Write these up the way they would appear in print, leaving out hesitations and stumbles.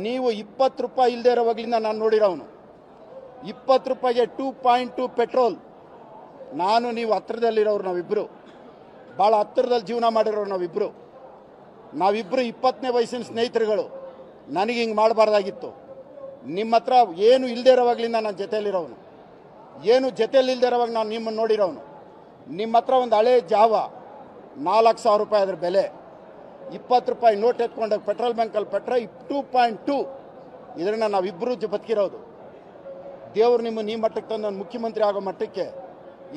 ನೀವು 20 ರೂಪಾಯಿ ಇಲ್ಲದೆ ಇರೋವಾಗಲಿಂದ ನಾನು ನೋಡಿರೋನು. 20 ರೂಪಾಯಿಗೆ 2.2 ಪೆಟ್ರೋಲ್. ನಾನು ನೀವು ಹತ್ತಿರದಲ್ಲಿರೋರು, ನಾವಿಬ್ಬರು ಭಾಳ ಹತ್ತಿರದಲ್ಲಿ ಜೀವನ ಮಾಡಿರೋರು. ನಾವಿಬ್ಬರು 20ನೇ ವಯಸ್ಸಿನ ಸ್ನೇಹಿತರುಗಳು. ನನಗೆ ಹಿಂಗೆ ಮಾಡಬಾರ್ದಾಗಿತ್ತು. ನಿಮ್ಮ ಹತ್ರ ಏನು ಇಲ್ಲದೆ ಇರೋವಾಗಲಿಂದ ನಾನು ಜೊತೆಯಲ್ಲಿರೋನು. ಏನು ಜೊತೆಯಲ್ಲಿ ಇಲ್ಲದೆ ಇರೋವಾಗ ನಾನು ನಿಮ್ಮನ್ನು ನೋಡಿರೋನು. ನಿಮ್ಮ ಹತ್ರ ಒಂದು ಹಳೆ ಜಾವ 4,000 ರೂಪಾಯಿ ಅದ್ರ ಬೆಲೆ. 20 ರೂಪಾಯಿ ನೋಟ್ ಎತ್ಕೊಂಡಾಗ ಪೆಟ್ರೋಲ್ ಬ್ಯಾಂಕಲ್ಲಿ ಪೆಟ್ರೋಲ್ 2.2. ಇದನ್ನು ನಾವಿಬ್ಬರು ಬದುಕಿರೋದು. ದೇವರು ನಿಮ್ಮ ಮಟ್ಟಕ್ಕೆ ತಂದು ಒಂದು ಮುಖ್ಯಮಂತ್ರಿ ಆಗೋ ಮಟ್ಟಕ್ಕೆ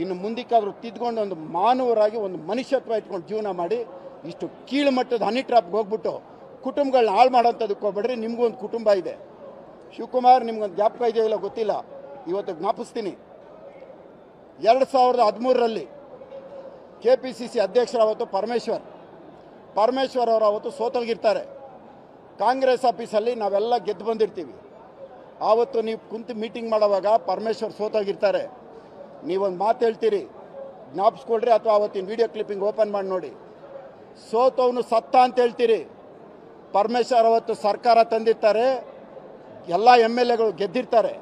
ಇನ್ನು ಮುಂದಕ್ಕಾದರೂ ತಿದ್ಕೊಂಡು ಒಂದು ಮಾನವರಾಗಿ ಒಂದು ಮನುಷ್ಯತ್ವ ಇಟ್ಕೊಂಡು ಜೀವನ ಮಾಡಿ, ಇಷ್ಟು ಕೀಳು ಮಟ್ಟದ ಹನಿ ಟ್ರಾಪ್ಗೆ ಹೋಗ್ಬಿಟ್ಟು ಕುಟುಂಬಗಳನ್ನ ಹಾಳು ಮಾಡೋಂಥದ್ದಕ್ಕೆ ಹೋಗ್ಬೇಡ್ರಿ. ನಿಮಗೂ ಒಂದು ಕುಟುಂಬ ಇದೆ. ಶಿವಕುಮಾರ್, ನಿಮ್ಗೊಂದು ಜ್ಞಾಪಕ ಇದೆಯೋ ಇಲ್ಲ ಗೊತ್ತಿಲ್ಲ, ಇವತ್ತು ಜ್ಞಾಪಿಸ್ತೀನಿ. 2013ರಲ್ಲಿ KPCC ಅಧ್ಯಕ್ಷರಾವತ್ತು ಪರಮೇಶ್ವರ್ ಅವರು ಅವತ್ತು ಸೋತೋಗಿರ್ತಾರೆ. ಕಾಂಗ್ರೆಸ್ ಆಫೀಸಲ್ಲಿ ನಾವೆಲ್ಲ ಗೆದ್ದು ಬಂದಿರ್ತೀವಿ. ಆವತ್ತು ನೀವು ಕುಂತು ಮೀಟಿಂಗ್ ಮಾಡೋವಾಗ ಪರಮೇಶ್ವರ್ ಸೋತೋಗಿರ್ತಾರೆ. ನೀವೊಂದು ಮಾತು ಹೇಳ್ತೀರಿ, ಜ್ಞಾಪಿಸ್ಕೊಳ್ರಿ, ಅಥವಾ ಆವತ್ತಿನ ವಿಡಿಯೋ ಕ್ಲಿಪ್ಪಿಂಗ್ ಓಪನ್ ಮಾಡಿ ನೋಡಿ. ಸೋತವನು ಸತ್ತ ಅಂತ ಹೇಳ್ತೀರಿ. ಪರಮೇಶ್ವರ್ ಅವತ್ತು ಸರ್ಕಾರ ತಂದಿರ್ತಾರೆ, ಎಲ್ಲ MLAಗಳು ಗೆದ್ದಿರ್ತಾರೆ.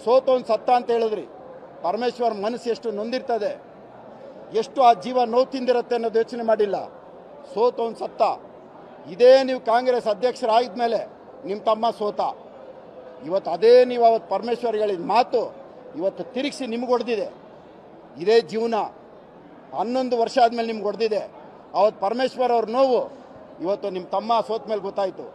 ಸೋತವನು ಸತ್ತ ಅಂತ ಹೇಳಿದ್ರಿ. ಪರಮೇಶ್ವರ್ ಮನಸ್ಸು ಎಷ್ಟು ನೊಂದಿರ್ತದೆ, ಎಷ್ಟು ಆ ಜೀವ ನೋವು ತಿಂದಿರುತ್ತೆ ಅನ್ನೋದು ಯೋಚನೆ ಮಾಡಿಲ್ಲ. ಸೋತವನು ಸತ್ತ. ಇದೇ ನೀವು ಕಾಂಗ್ರೆಸ್ ಅಧ್ಯಕ್ಷರಾದ ಮೇಲೆ ನಿಮ್ಮ ತಮ್ಮ ಸೋತ. ಇವತ್ತು ಅದೇ ನೀವು ಅವತ್ತು ಪರಮೇಶ್ವರ್ ಹೇಳಿದ ಮಾತು ಇವತ್ತು ತಿರುಗಿಸಿ ನಿಮ್ಗೆ ಹೊಡೆದಿದೆ. ಇದೇ ಜೀವನ 11 ವರ್ಷ ಆದಮೇಲೆ ನಿಮ್ಗೆ ಹೊಡೆದಿದೆ. ಅವತ್ತು ಪರಮೇಶ್ವರ್ ಅವ್ರ ನೋವು ಇವತ್ತು ನಿಮ್ಮ ತಮ್ಮ ಸೋತ ಮೇಲೆ ಗೊತ್ತಾಯಿತು.